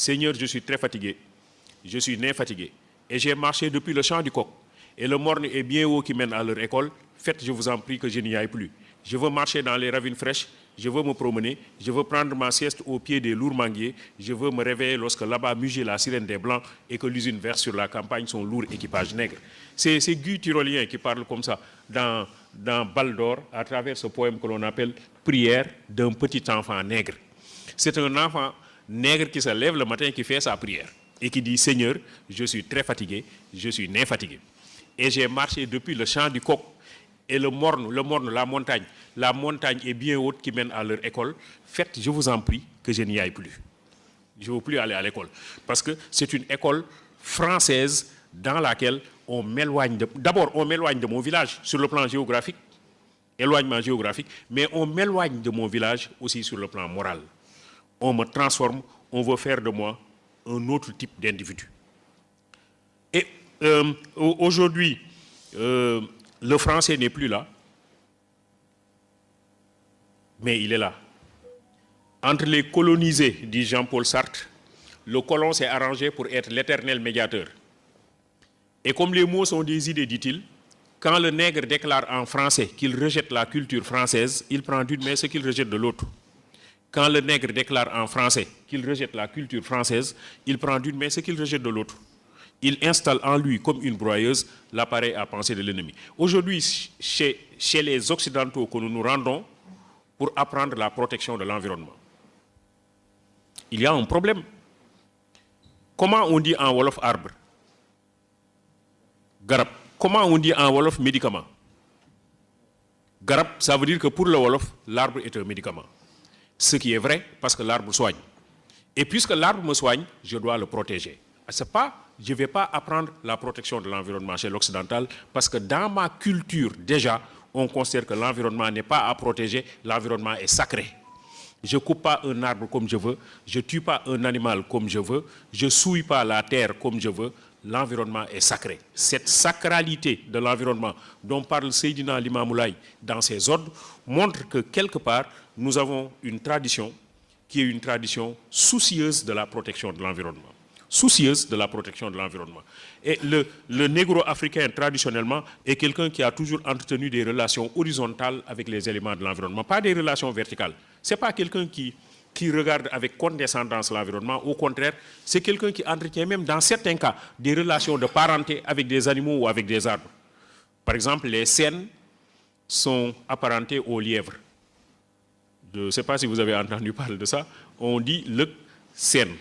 Seigneur, je suis très fatigué. Je suis né fatigué. Et j'ai marché depuis le champ du coq. Et le morne est bien haut qui mène à leur école. Faites, je vous en prie, que je n'y aille plus. Je veux marcher dans les ravines fraîches. Je veux me promener. Je veux prendre ma sieste au pied des lourds manguiers. Je veux me réveiller lorsque là-bas mugit la sirène des Blancs et que l'usine verse sur la campagne son lourd équipage nègre. C'est Guy Tyrolien qui parle comme ça dans Bal d'Or à travers ce poème que l'on appelle « Prière d'un petit enfant nègre ». C'est un enfant nègre qui se lève le matin et qui fait sa prière et qui dit « Seigneur, je suis très fatigué, je suis né fatigué. Et j'ai marché depuis le champ du coq. Et le morne, la montagne est bien haute qui mène à leur école. Faites, je vous en prie, que je n'y aille plus. Je ne veux plus aller à l'école. Parce que c'est une école française dans laquelle on m'éloigne d'abord, on m'éloigne de mon village sur le plan géographique, éloignement géographique, mais on m'éloigne de mon village aussi sur le plan moral. On me transforme, on veut faire de moi un autre type d'individu. Et aujourd'hui, le français n'est plus là, mais il est là. Entre les colonisés, dit Jean-Paul Sartre, le colon s'est arrangé pour être l'éternel médiateur. Et comme les mots sont des idées, dit-il, quand le nègre déclare en français qu'il rejette la culture française, il prend d'une main ce qu'il rejette de l'autre. Quand le nègre déclare en français qu'il rejette la culture française, il prend d'une main ce qu'il rejette de l'autre. Il installe en lui, comme une broyeuse, l'appareil à penser de l'ennemi. Aujourd'hui, chez les Occidentaux que nous nous rendons pour apprendre la protection de l'environnement, il y a un problème. Comment on dit en Wolof arbre? Garab. Comment on dit en Wolof médicament? Garab, ça veut dire que pour le Wolof, l'arbre est un médicament. Ce qui est vrai, parce que l'arbre soigne. Et puisque l'arbre me soigne, je dois le protéger. Je ne vais pas apprendre la protection de l'environnement chez l'occidental, parce que dans ma culture, déjà, on considère que l'environnement n'est pas à protéger, l'environnement est sacré. Je ne coupe pas un arbre comme je veux, je ne tue pas un animal comme je veux, je ne souille pas la terre comme je veux, l'environnement est sacré. Cette sacralité de l'environnement dont parle Seydina Limamoulaye dans ses ordres montre que quelque part, nous avons une tradition qui est une tradition soucieuse de la protection de l'environnement. Soucieuse de la protection de l'environnement. Et le négro-africain, traditionnellement, est quelqu'un qui a toujours entretenu des relations horizontales avec les éléments de l'environnement, pas des relations verticales. Ce n'est pas quelqu'un qui regarde avec condescendance l'environnement. Au contraire, c'est quelqu'un qui entretient même, dans certains cas, des relations de parenté avec des animaux ou avec des arbres. Par exemple, les cènes sont apparentés aux lièvres. Je ne sais pas si vous avez entendu parler de ça. On dit le cène.